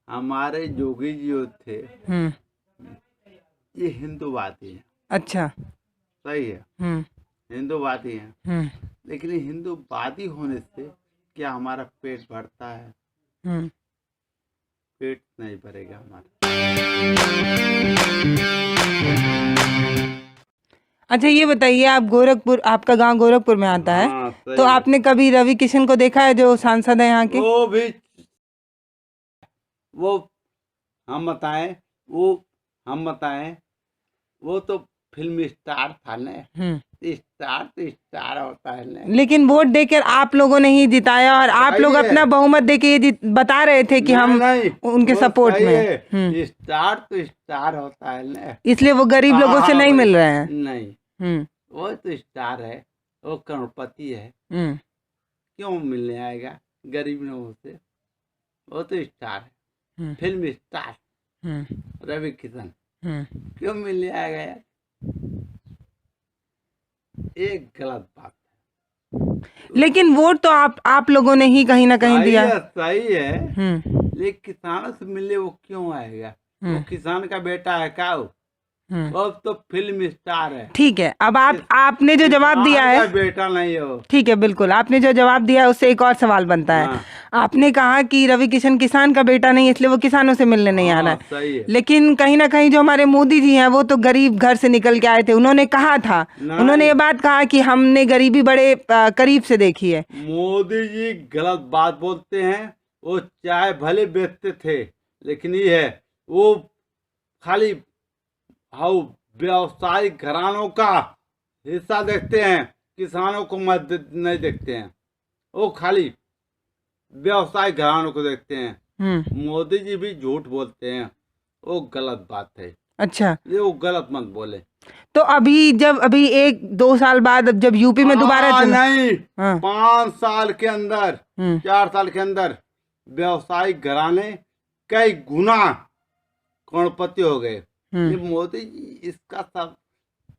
हमारे जोगी जी जो थे हम्म। ये हिंदूवादी हैं। अच्छा। सही है, हम्म। हिंदूवादी हैं, हम्म। लेकिन ये हिंदूवादी होने से क्या हमारा पेट भरता है? हम्म। पेट नहीं भरेगा हमारा। अच्छा ये बताइए, आप गोरखपुर, आपका गांव गोरखपुर में आता है, हाँ तो सही है। आपने कभी रवि किशन को देखा है जो सांसद है यहाँ के? वो भी वो हम बताएं वो हम बताएं वो तो फिल्म स्टार था ना। हम्म। स्टार तो स्टार होता है ना। लेकिन वोट देकर आप लोगों ने ही जिताया, और आप सही लोग है। अपना बहुमत देके ये बता रहे थे कि नहीं हम नहीं, उनके वो सपोर्ट सही में हैं। है, स्टार तो स्टार होता है ना। इसलिए वो गरीब लोगों से हाँ नहीं भाई, मिल रहे हैं। नहीं, हम्म। वो तो स्टार है, वो करोड़पति है, हम्म। क्यों मिलने आएगा गरीब लोगों से? वो तो स्टार है, हम्म। फिल्म स्टार हम्म। रवि किशन, हम्म। क्यों मिलने आएगा यार? ये गलत बात है। लेकिन वोट तो आप लोगों ने ही कहीं ना कहीं सही दिया। है, सही है, हम्म। लेकिन किसानों से मिलने वो क्यों आएगा? वो हम्म। किसान का बेटा है क्या हम्म। वो तो फिल्म स्टार है। ठीक है, अब किस, आपने जो जवाब दिया किसान है, का बेटा नहीं है वो। ठीक है बिल्कुल, आपने जो जवाब दिया है उससे एक और सवाल बनता है। हाँ आपने कहा कि रवि किशन किसान का बेटा नहीं, इसलिए वो किसानों से मिलने नहीं आ रहा हाँ है। सही है। लेकिन कहीं ना कहीं जो हमारे मोदी जी हैं वो तो गरीब घर से निकल के आए थे, उन्होंने कहा था, उन्होंने नहीं, ये बात कहा कि हमने गरीबी बड़े करीब से देखी है। मोदी जी गलत बात बोलते हैं। वो चाय भले बेचते थे, लेकिन ये है वो खाली हाउ व्यवसायिक घरानों का हिस्सा देखते हैं, किसानों को मत नहीं देखते हैं। वो खाली व्यवसायिक घरानों को देखते हैं। हम्म। मोदी जी भी झूठ बोलते हैं, वो गलत बात है। अच्छा, ये वो गलत मत बोले। तो अभी 1-2 साल बाद अब जब यूपी में दोबारा चुना। नहीं, हाँ। 5 साल के अंदर, हम्म। 4 साल के अंदर व्यवसायिक घराने कई गुना करोड़पति हो गए। ये हम्म। मोदी जी इसका सब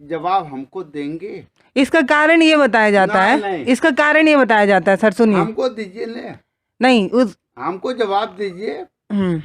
जवाब हमको देंगे? इसका कारण ये बताया जाता नहीं है, नहीं, इसका कारण ये बताया जाता है, सर सुनिए। हमको दीजिए ना, नहीं उस। हमको जवाब दीजिए। हम्म।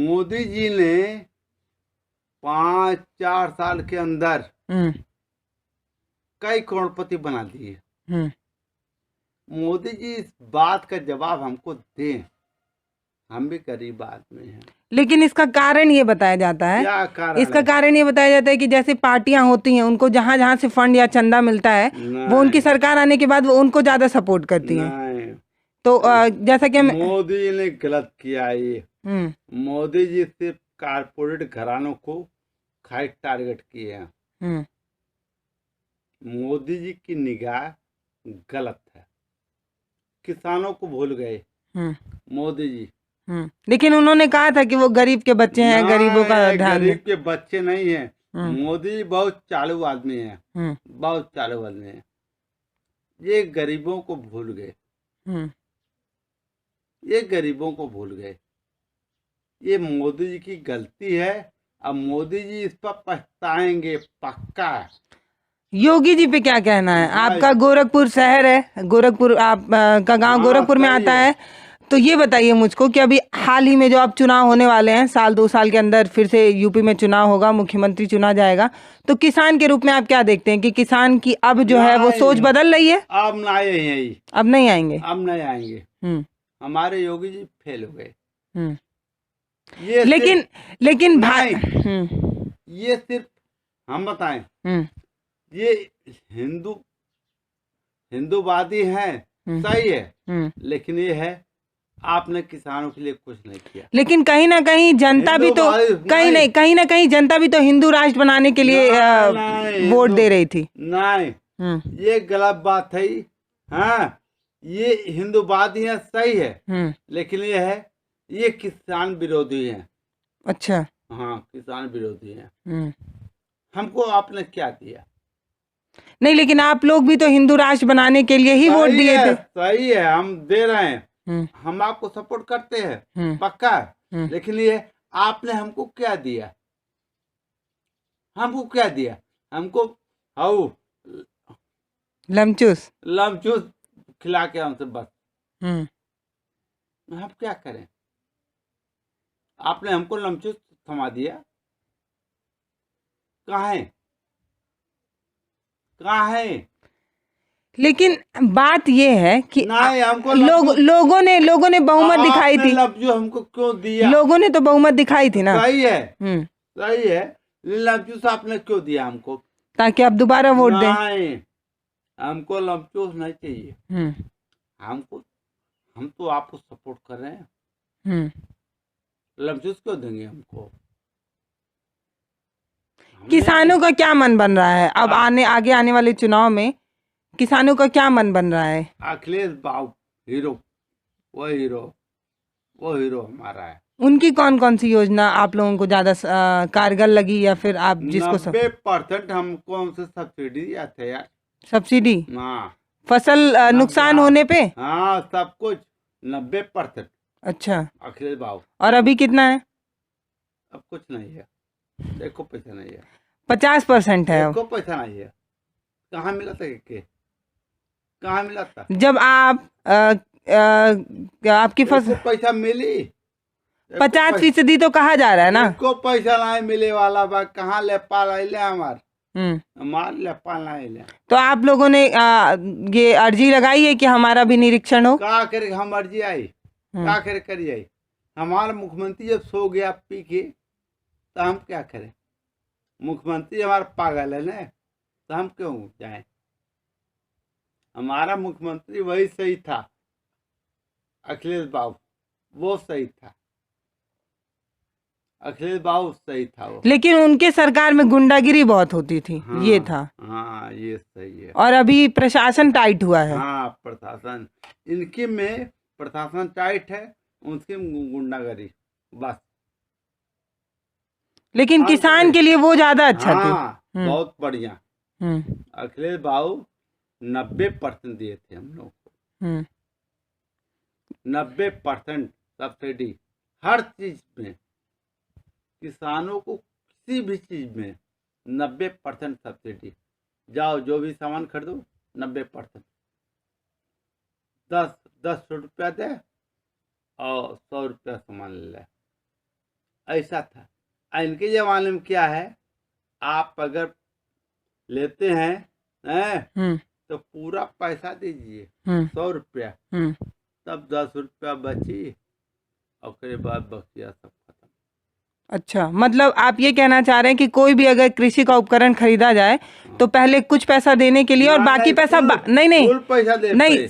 मोदी जी ने 4 साल के अंदर हम्म। कई करोड़पति बना दिए। हम्म। मोदी जी इस बात का जवाब हमको दें, हम भी गरीब आदमी हैं। लेकिन इसका कारण ये बताया जाता है, क्या कारण इसका है? कारण ये बताया जाता है कि जैसे पार्टियां होती हैं, उनको जहां जहां से फंड या चंदा मिलता है, वो उनकी नहीं सरकार आने के बाद वो उनको ज्यादा सपोर्ट करती हैं। नहीं, तो जैसा कि हम। मोदी जी ने गलत किया ये। हम्म। मोदी जी सिर्फ कारपोरेट घरानों को खाई टारगेट किए हैं। हम्म। मोदी जी की निगाह गलत है, किसानों को भूल गए हम्म। मोदी जी। लेकिन उन्होंने कहा था कि वो गरीब के बच्चे हैं, गरीबों का नहीं, ध्यान दें। गरीब के बच्चे नहीं हैं। हम्म। मोदी जी बहुत चालू आदमी है, हम्म। बहुत चालू आदमी है। ये गरीबों को भूल गए, हम्म। ये गरीबों को भूल गए। ये मोदी जी की गलती है। अब मोदी जी इस पर पछताएंगे पक्का। योगी जी पे क्या कहना है हाँ आपका? गोरखपुर शहर है, गोरखपुर आप का गांव हाँ गोरखपुर में सही आता है, तो ये बताइए मुझको कि अभी हाल ही में जो अब चुनाव होने वाले हैं, 1-2 साल के अंदर फिर से यूपी में चुनाव होगा, मुख्यमंत्री चुना जाएगा, तो किसान के रूप में आप क्या देखते हैं कि किसान की अब जो है वो सोच नहीं, बदल रही है? अब ना आए यही, अब नहीं आएंगे? अब नहीं आएंगे। हम्म। हमारे योगी जी फेल हो गए। हम्म। ये लेकिन सिर्फ लेकिन नहीं, हम्म। ये सिर्फ हम बताएं, हम्म। ये हिंदूवादी हैं, हम्म। सही है, हम्म। लेकिन ये है आपने किसानों के लिए कुछ नहीं किया। लेकिन कहीं ना कहीं जनता भी तो, हिंदूवादी कहीं नहीं, नहीं, कहीं ना कहीं जनता भी तो हिंदू राष्ट्र बनाने के लिए नहीं नहीं, वोट हिंदू दे रही थी। नहीं, ये गलत बात है। हाँ, ये हिंदूवादी है, सही है, लेकिन ये है ये किसान विरोधी है। अच्छा। हाँ, किसान विरोधी है। हमको आपने क्या दिया? नहीं, लेकिन आप लोग भी तो हिंदू राष्ट्र बनाने के लिए ही वोट सही दिए है, थे। सही है, हम दे रहे हैं, हम्म। हम आपको सपोर्ट करते हैं हम्म। पक्का। हम्म। लेकिन ये आपने हमको क्या दिया? हमको क्या दिया? हमको हाउ लमचूस। लमचूस खिला के हमसे बस। हम्म। हम क्या करें? आपने हमको लमचूस थमा दिया। कहाँ है, कहाँ है? लेकिन बात ये है कि नहीं, हमको लोगों ने बहुमत दिखाई आपने थी। लमचूस हमको क्यों दिया? लोगों ने तो बहुमत दिखाई थी ना। सही है, हम्म। सही है, लमचूस आपने क्यों दिया हमको? ताकि आप दोबारा वोट दें। नहीं, हमको लमचूस नहीं चाहिए। हमको, हम तो आपको सपोर्ट कर रहे हैं, लमचूस क्यों देंगे हमको? किसानों का क्या मन बन रहा है अब आगे आने वाले चुनाव में? किसानों का क्या मन बन रहा है? अखिलेश बाबू हीरो, वो हीरो, वो हीरो हमारा है। उनकी कौन कौन सी योजना आप लोगों को ज्यादा कारगर लगी, या फिर आप जिसको 90% हमको हमसे सब्सिडी आते यार। सब्सिडी? हाँ, फसल नुकसान होने पे? हाँ, सब कुछ 90%। अच्छा, अखिलेश बाबू। और अभी कितना है? अब कुछ नहीं है, देखो पैसा नहीं है। 50% है अब। देखो पैसा नहीं है, कहाँ मिला था कहाँ मिला था? जब आप आपकी फसल पैसा मिली 50% तो कहा जा रहा है ना। को पैसा नहीं मिले वाला बा, कहाँ ले पाला हमार हम्म। ले पाला ले। तो आप लोगों ने ये अर्जी लगाई है कि हमारा भी निरीक्षण हो? का करे हम अर्जी आई, का करे करी आई? हमारा मुख्यमंत्री जब सो गया पी के, तो हम क्या करें? मुख्यमंत्री हमारा पागल है ना, तो हम क्यों जाए? हमारा मुख्यमंत्री वही सही था, अखिलेश बाबू, वो सही था, अखिलेश बाबू सही था वो। लेकिन उनके सरकार में गुंडागिरी बहुत होती थी। हाँ, ये था। हाँ, ये सही है। और अभी प्रशासन टाइट हुआ है। हाँ, प्रशासन इनके में प्रशासन टाइट है, उनकी गुंडागर्दी बस। लेकिन किसान के लिए वो ज्यादा अच्छा हाँ, थे। बहुत बढ़िया। अखिलेश बाबू 90% दिए थे हम लोग को, 90% सब्सिडी हर चीज में। किसानों को किसी भी चीज में 90% सब्सिडी। जाओ जो भी सामान खरीदो 90%, 10 रुपया दे और 100 रुपया सामान ले। ऐसा था। इनके जमाने में क्या है, आप अगर लेते हैं तो पूरा पैसा दीजिए 100 रुपया, तब 10 रुपया बची और उसके बाद बकिया सब खत्म। अच्छा, मतलब आप ये कहना चाह रहे हैं कि कोई भी अगर कृषि का उपकरण खरीदा जाए तो पहले कुछ पैसा देने के लिए और बाकी पैसा नहीं पैसा दे नहीं।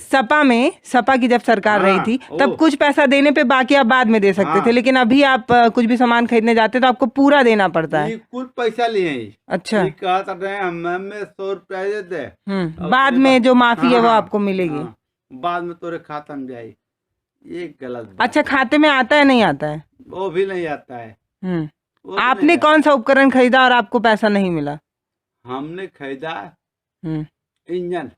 सपा की जब सरकार रही थी तब कुछ पैसा देने पे बाकी आप बाद में दे सकते थे, लेकिन अभी आप कुछ भी सामान खरीदने जाते तो आपको पूरा देना पड़ता है। कुल पैसा लिए। अच्छा, हमें 100 रुपया दे दे, बाद में जो माफी है वो आपको मिलेगी, बाद में तोरे खाता में जाए। ये गलत। अच्छा, खाते में आता है नहीं आता है? वो भी नहीं आता है। आपने कौन सा उपकरण खरीदा और आपको पैसा नहीं मिला? हमने खरीदा इंजन,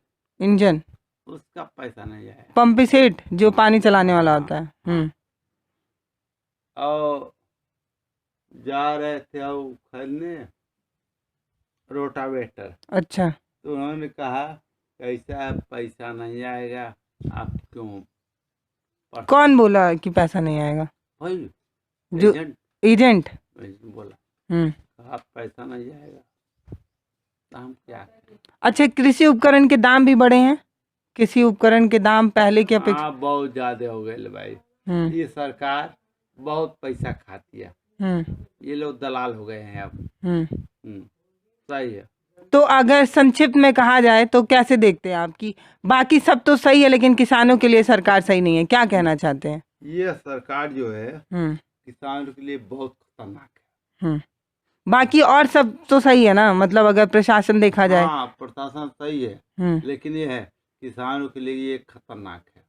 उसका पैसा नहीं आया। पंप सेट जो पानी चलाने वाला होता है। और जा रहे थे खरीदने रोटावेटर। अच्छा, तो उन्होंने कहा कैसा पैसा नहीं आएगा, आप क्यों? कौन बोला कि पैसा नहीं आएगा? भाई जो एजेंट बोला, आप पैसा नहीं आएगा तो हम क्या करें? अच्छा, कृषि उपकरण के दाम भी बढ़े हैं? कृषि उपकरण के दाम पहले की अपेक्षा बहुत ज्यादा हो गए भाई। ये सरकार बहुत पैसा खाती है, ये लोग दलाल हो गए हैं अब। सही है। तो अगर संक्षिप्त में कहा जाए तो कैसे देखते हैं आप कि बाकी सब तो सही है लेकिन किसानों के लिए सरकार सही नहीं है, क्या कहना चाहते हैं? ये सरकार जो है किसानों के लिए बहुत खतरनाक है। बाकी और सब तो सही है ना, मतलब अगर प्रशासन देखा जाए। हाँ, प्रशासन सही है, लेकिन ये है किसानों के लिए ये खतरनाक है।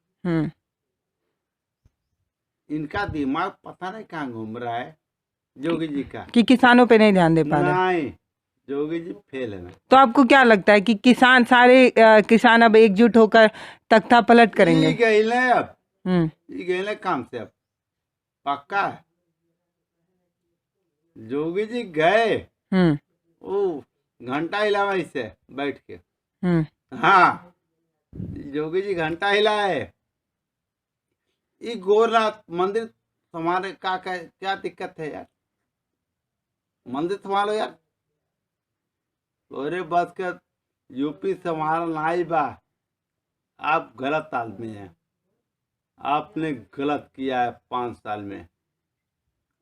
इनका दिमाग पता नहीं कहाँ घूम रहा है जोगी जी का, कि किसानों पे नहीं ध्यान दे पा रहे। नहीं, जोगी जी फेल है। तो आपको क्या लगता है कि किसान सारे किसान अब एकजुट होकर तख्ता पलट करेंगे? गए काम से अब पक्का है। जोगी जी गए, ओ घंटा हिलावा इससे बैठ के। हाँ, जोगी जी घंटा हिलाए। ये गोरनाथ मंदिर तुम्हारे क्या दिक्कत है यार? मंदिर संभालो यार। तोरे बस के यूपी संभाल नाई बा। आप गलत आदमी हैं। आपने गलत किया है 5 साल में।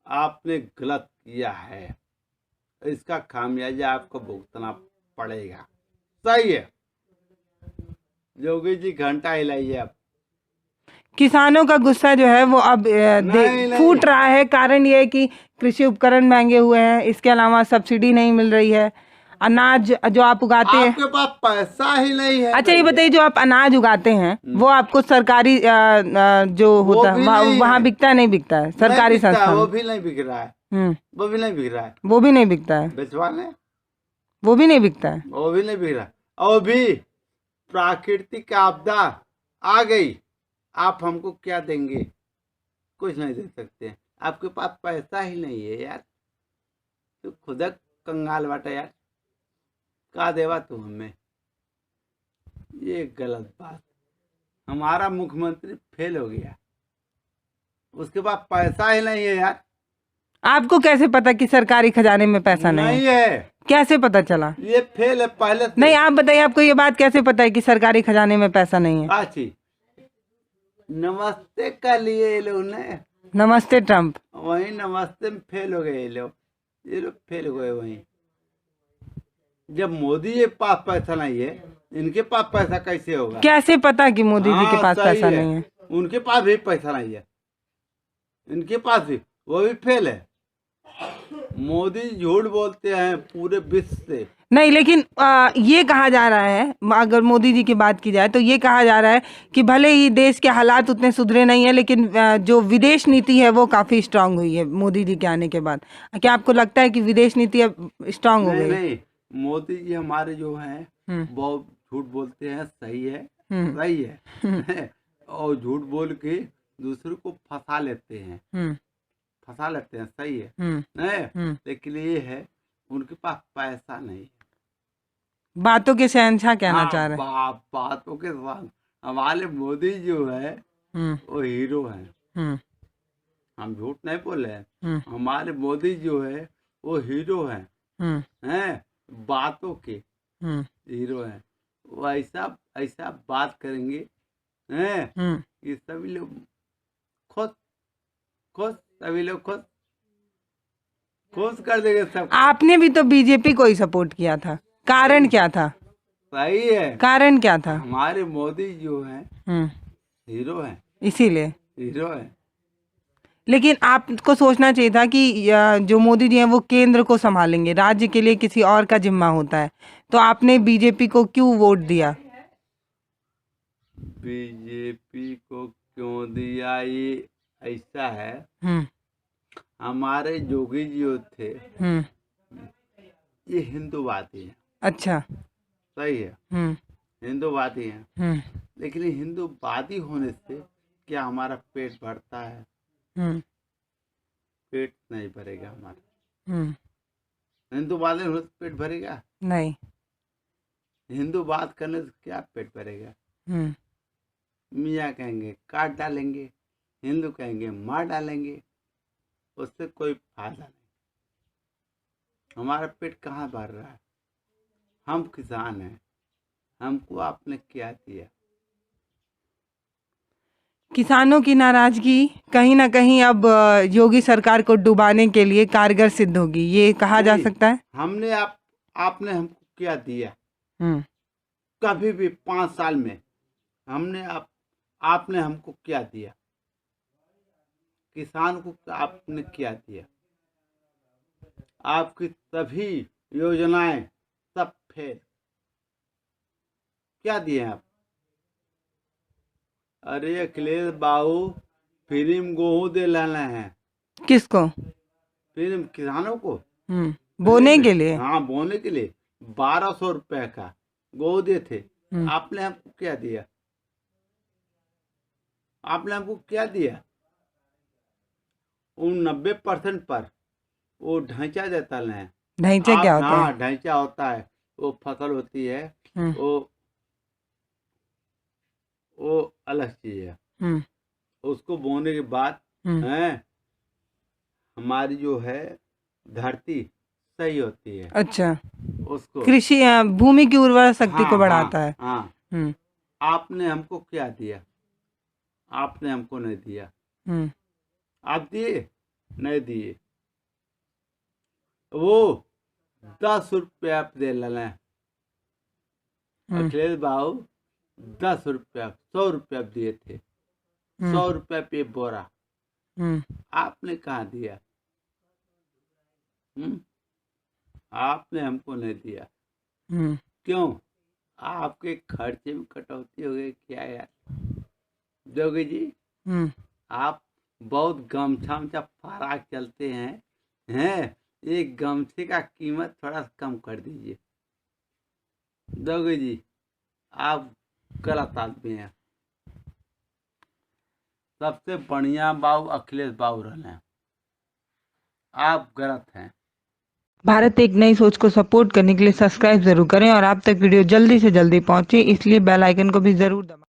आपने गलत किया है, इसका खामियाजा आपको भुगतना पड़ेगा। सही है। योगी जी घंटा हिलाइए अब। किसानों का गुस्सा जो है वो अब नहीं। फूट रहा है। कारण ये है कि कृषि उपकरण महंगे हुए हैं, इसके अलावा सब्सिडी नहीं मिल रही है। अनाज जो आप उगाते हैं, आपके पास पैसा ही नहीं है। अच्छा ये बताइए, जो आप अनाज उगाते हैं वो आपको सरकारी जो होता है वहाँ बिकता है, नहीं बिकता है? सरकारी संस्था वो भी नहीं बिक रहा है। वो भी नहीं बिक रहा है। वो भी नहीं बिकता है। बेचवा लें, वो भी नहीं बिकता है। वो भी नहीं बिक रहा। और भी प्राकृतिक आपदा आ गई, आप हमको क्या देंगे? कुछ नहीं दे सकते। आपके पास पैसा ही नहीं है यार। तो खुद कंगाल बाटा यार, का देवा तू हमें? ये गलत बात। हमारा मुख्यमंत्री फेल हो गया, उसके पास पैसा ही नहीं है यार। आपको कैसे पता कि सरकारी खजाने में पैसा नहीं है? कैसे पता चला? ये फेल है पहले से। नहीं, आप बताइए, आपको ये बात कैसे पता है कि सरकारी खजाने में पैसा नहीं है? अच्छी नमस्ते कर लिए ये लोग ने। नमस्ते ट्रम्प। वही नमस्ते में फेल हो गए ये लोग फेल हो गए वहीं। जब मोदी के पास पैसा नहीं है, इनके पास पैसा कैसे होगा? कैसे पता कि मोदी जी के पास पैसा नहीं है? उनके पास भी पैसा नहीं है, इनके पास भी, वो भी फेल है। मोदी झूठ बोलते हैं पूरे विश्व से। नहीं, लेकिन ये कहा जा रहा है, अगर मोदी जी की बात की जाए तो ये कहा जा रहा है कि भले ही देश के हालात उतने सुधरे नहीं है, लेकिन जो विदेश नीति है वो काफी स्ट्रांग हुई है मोदी जी के आने के बाद। क्या आपको लगता है कि विदेश नीति अब स्ट्रांग हो गई? नहीं, मोदी जी हमारे जो हैं बहुत झूठ बोलते हैं। सही है, सही है। और झूठ बोल के दूसरे को फंसा लेते हैं, सही है। नहीं, लेकिन ये है उनके पास पैसा नहीं है। बातों के शहंशाह कहना चाह रहे हैं। बातों के साथ हमारे मोदी जो है वो हीरो है। हम झूठ नहीं बोले हैं। हमारे मोदी जो है वो हीरो है, हैं? बातों के हीरो है। वो ऐसा ऐसा बात करेंगे हैं कि सभी लोग खुश सभी लोग खुश कर देंगे सब। आपने भी तो बीजेपी को ही सपोर्ट किया था, कारण क्या था? सही है, कारण क्या था? हमारे मोदी जो है हीरो है, इसीलिए हीरो है। लेकिन आपको सोचना चाहिए था कि जो मोदी जी हैं वो केंद्र को संभालेंगे, राज्य के लिए किसी और का जिम्मा होता है। तो आपने बीजेपी को क्यों वोट दिया? बीजेपी को क्यों दिया, ये ऐसा है, हमारे योगी जी थे ये हिंदूवादी हैं। अच्छा, सही है, हिंदूवादी हैं। लेकिन हिंदूवादी होने से क्या हमारा पेट भरता है? पेट नहीं भरेगा हमारा। हिंदूवादी होने से पेट भरेगा नहीं। हिंदूवाद करने से क्या पेट भरेगा? मियाँ कहेंगे काट डालेंगे, हिंदू कहेंगे मार डालेंगे, उससे कोई फायदा नहीं। हमारा पेट कहाँ भर रहा है? हम किसान हैं, हमको आपने क्या दिया? किसानों की नाराजगी कहीं ना कहीं अब योगी सरकार को डुबाने के लिए कारगर सिद्ध होगी, ये कहा जा सकता है। हमने आपने हमको क्या दिया? कभी भी 5 साल में आपने हमको क्या दिया? किसान को आपने क्या दिया? आपकी सभी योजनाएं सब फेल। क्या दिए आप? अरे अखिलेश बाबू फिल्म गेहूं दे लाना है। किसको? फिल्म किसानों को बोने के लिए। हाँ, बोने के लिए 1200 रुपए का गेहूं दे थे। आपने हमको क्या दिया? आपने हमको क्या दिया? उन 90% पर वो ढांचा देता है। ढांचा क्या होता है? ढांचा होता है, वो फसल होती है, वो अलग चीज है। उसको बोने के बाद हमारी जो है धरती सही होती है, अच्छा, उसको। कृषि भूमि की उर्वरा शक्ति हाँ को हाँ बढ़ाता है। हाँ। हम्म आपने हमको क्या दिया? आपने हमको नहीं दिया। हम्म आप दिए? नहीं दिए। वो 10 रुपया आप दे लें हम्म अखिलेश बाबू, 10 रुपया, 100 रुपया दिए थे, हम्म 100 रुपया पे बोरा। हम्म आपने कहाँ दिया? आपने हमको नहीं दिया। हम्म क्यों? आपके खर्चे में कटौती हो गई क्या यार दोगे जी? हम्म आप बहुत गमछा उमछा फराक चलते हैं। एक गमछे का कीमत थोड़ा कम कर दीजिए दोगे जी? आप गलत आदमी हैं। सबसे बढ़िया बाबू अखिलेश बाबू रहे हैं, आप गलत हैं। भारत एक नई सोच को सपोर्ट करने के लिए सब्सक्राइब जरूर करें और आप तक वीडियो जल्दी से जल्दी पहुंचे, इसलिए बेल आइकन को भी जरूर दबाएं।